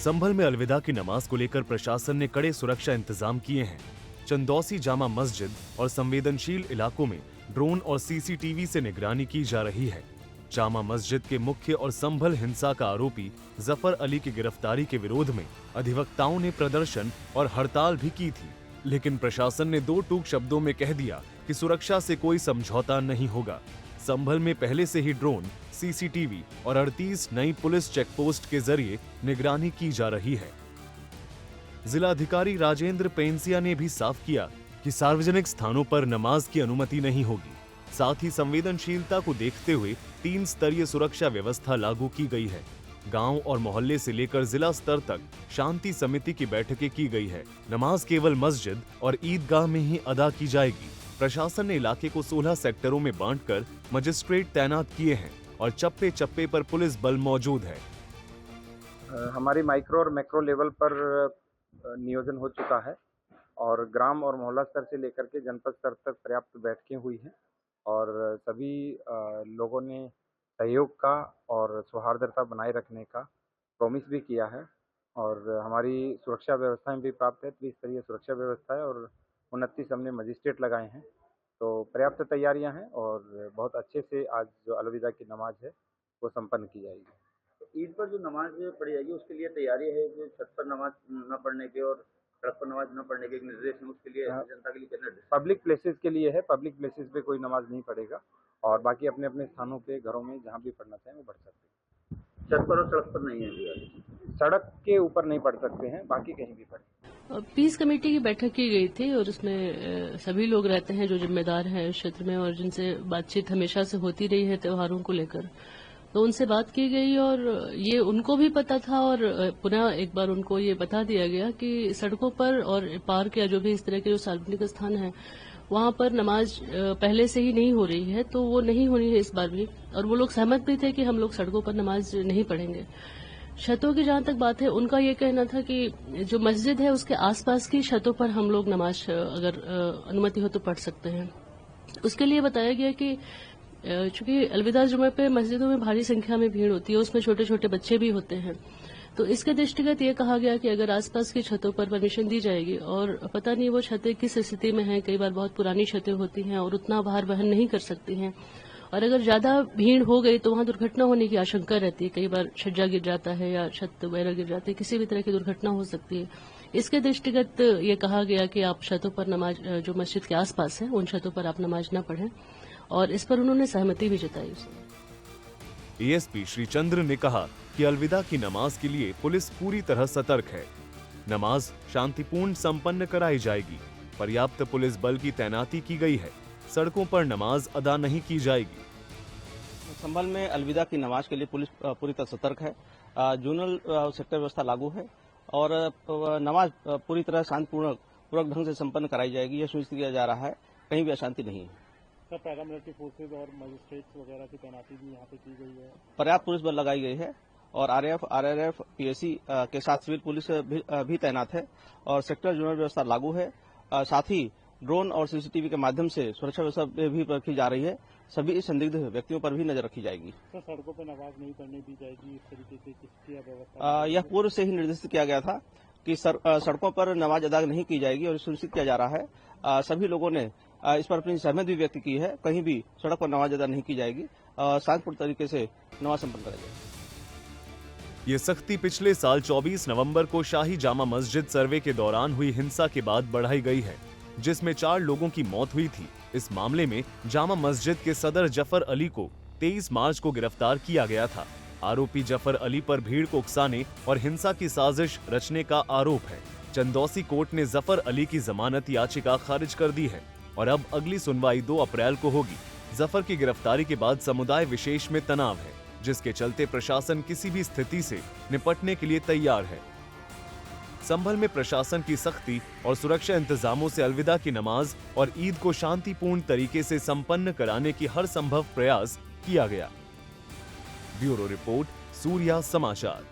संभल में अलविदा की नमाज को लेकर प्रशासन ने कड़े सुरक्षा इंतजाम किए हैं। चंदौसी जामा मस्जिद और संवेदनशील इलाकों में ड्रोन और सीसीटीवी से निगरानी की जा रही है। जामा मस्जिद के मुख्य और संभल हिंसा का आरोपी जफर अली की गिरफ्तारी के विरोध में अधिवक्ताओं ने प्रदर्शन और हड़ताल भी की थी, लेकिन प्रशासन ने दो टूक शब्दों में कह दिया कि सुरक्षा से कोई समझौता नहीं होगा। संभल में पहले से ही ड्रोन, सीसीटीवी और 38 नई पुलिस चेकपोस्ट के जरिए निगरानी की जा रही है। जिलाधिकारी राजेंद्र पेंसिया ने भी साफ किया कि सार्वजनिक स्थानों पर नमाज की अनुमति नहीं होगी। साथ ही संवेदनशीलता को देखते हुए 3 स्तरीय सुरक्षा व्यवस्था लागू की गई है। गांव और मोहल्ले से लेकर जिला स्तर तक शांति समिति की बैठकें की गई है। नमाज केवल मस्जिद और ईदगाह में ही अदा की जाएगी। प्रशासन ने इलाके को 16 सेक्टरों में बांटकर मजिस्ट्रेट तैनात किए हैं और चप्पे चप्पे पर पुलिस बल मौजूद है। हमारी माइक्रो और मैक्रो लेवल पर नियोजन हो चुका है और ग्राम और मोहल्ला स्तर से लेकर के जनपद स्तर तक पर्याप्त बैठकें हुई हैं और सभी लोगों ने सहयोग का और सौहार्दता बनाए रखने का प्रॉमिस भी किया है और हमारी सुरक्षा व्यवस्थाएं भी प्राप्त है। त्रिस्तरीय सुरक्षा व्यवस्था है और 29 हमने मजिस्ट्रेट लगाए हैं, तो पर्याप्त तैयारियां हैं और बहुत अच्छे से आज जो अलविदा की नमाज है वो संपन्न की जाएगी। तो ईद पर जो नमाज पढ़ी जाएगी उसके लिए तैयारी है, जो छत पर नमाज न पढ़ने के और सड़क पर नमाज न पढ़ने के एक निर्देश है, उसके लिए जनता के लिए क्या निर्देश? पब्लिक प्लेसेस के लिए है, पब्लिक प्लेसेस पे कोई नमाज नहीं पढ़ेगा और बाकी अपने अपने स्थानों पे घरों में जहाँ भी पढ़ना चाहें वो पढ़ सकते हैं। छत पर और सड़क पर नहीं है? सड़क के ऊपर नहीं पढ़ सकते हैं, बाकी कहीं भी पढ़े। पीस कमेटी की बैठक की गई थी और उसमें सभी लोग रहते हैं जो जिम्मेदार हैं इस क्षेत्र में और जिनसे बातचीत हमेशा से होती रही है त्योहारों को लेकर, तो उनसे बात की गई और ये उनको भी पता था और पुनः एक बार उनको ये बता दिया गया कि सड़कों पर और पार्क या जो भी इस तरह के जो सार्वजनिक स्थान है वहां पर नमाज पहले से ही नहीं हो रही है, तो वो नहीं होनी है इस बार भी। और वो लोग सहमत भी थे कि हम लोग सड़कों पर नमाज नहीं पढ़ेंगे। छतों की जहां तक बात है, उनका ये कहना था कि जो मस्जिद है उसके आसपास की छतों पर हम लोग नमाज अगर अनुमति हो तो पढ़ सकते हैं। उसके लिए बताया गया कि चूंकि अलविदा जुमे पे मस्जिदों में भारी संख्या में भीड़ होती है, उसमें छोटे छोटे बच्चे भी होते हैं, तो इसके दृष्टिगत ये कहा गया कि अगर आसपास की छतों पर परमिशन दी जाएगी और पता नहीं वो छतें किस स्थिति में हैं, कई बार बहुत पुरानी छतें होती हैं और उतना भार वहन नहीं कर सकती हैं और अगर ज्यादा भीड़ हो गई तो वहां दुर्घटना होने की आशंका रहती है। कई बार छज्जा गिर जाता है या छत वगैरह गिर जाती है, किसी भी तरह की दुर्घटना हो सकती है। इसके दृष्टिगत ये कहा गया कि आप छतों पर नमाज, जो मस्जिद के आसपास है उन छतों पर आप नमाज न पढ़ें और इस पर उन्होंने सहमति भी जताई। एएसपी श्री चंद्र ने कहा कि अलविदा की नमाज के लिए पुलिस पूरी तरह सतर्क है। नमाज शांतिपूर्ण संपन्न कराई जाएगी। पर्याप्त पुलिस बल की तैनाती की गई है। सड़कों पर नमाज अदा नहीं की जाएगी। संभल में अलविदा की नमाज के लिए पुलिस पूरी तरह सतर्क है। जोनल सेक्टर व्यवस्था लागू है और नमाज पूरी तरह शांतिपूर्वक ढंग से संपन्न कराई जाएगी। यह सुनिश्चित किया जा रहा है, कहीं भी अशांति नहीं है। पैरामिलिट्री फोर्सेज और मजिस्ट्रेट्स वगैरह की तैनाती भी यहाँ पे की गई है। पर्याप्त पुलिस बल लगाई गई है और आरएएफ, आरआरएफ, पीएसी के साथ सिविल पुलिस भी तैनात है और सेक्टर जोनल व्यवस्था लागू है। साथ ही ड्रोन और सीसीटीवी के माध्यम से सुरक्षा व्यवस्था भी रखी जा रही है। सभी संदिग्ध व्यक्तियों पर भी नजर रखी जाएगी। सर, सड़कों पर नमाज नहीं पढ़ने दी जाएगी, इस तरीके से किसकी व्यवस्था? यह पूर्व से ही निर्देशित किया गया था कि सड़कों पर नमाज अदा नहीं की जाएगी और सुनिश्चित किया जा रहा है। सभी लोगों ने इस पर अपनी सहमति भी व्यक्त की है। कहीं भी सड़क पर नमाज अदा नहीं की जाएगी, शांतिपूर्ण तरीके से नमाज संपन्न कराई जाएगी। ये सख्ती पिछले साल 24 नवंबर को शाही जामा मस्जिद सर्वे के दौरान हुई हिंसा के बाद बढ़ाई गई है, जिसमें 4 लोगों की मौत हुई थी। इस मामले में जामा मस्जिद के सदर जफर अली को 23 मार्च को गिरफ्तार किया गया था। आरोपी जफर अली पर भीड़ को उकसाने और हिंसा की साजिश रचने का आरोप है। चंदौसी कोर्ट ने जफर अली की जमानत याचिका खारिज कर दी है और अब अगली सुनवाई 2 अप्रैल को होगी। जफर की गिरफ्तारी के बाद समुदाय विशेष में तनाव है, जिसके चलते प्रशासन किसी भी स्थिति से निपटने के लिए तैयार है। संभल में प्रशासन की सख्ती और सुरक्षा इंतजामों से अलविदा की नमाज और ईद को शांतिपूर्ण तरीके से संपन्न कराने की हर संभव प्रयास किया गया। ब्यूरो रिपोर्ट, सूर्या समाचार।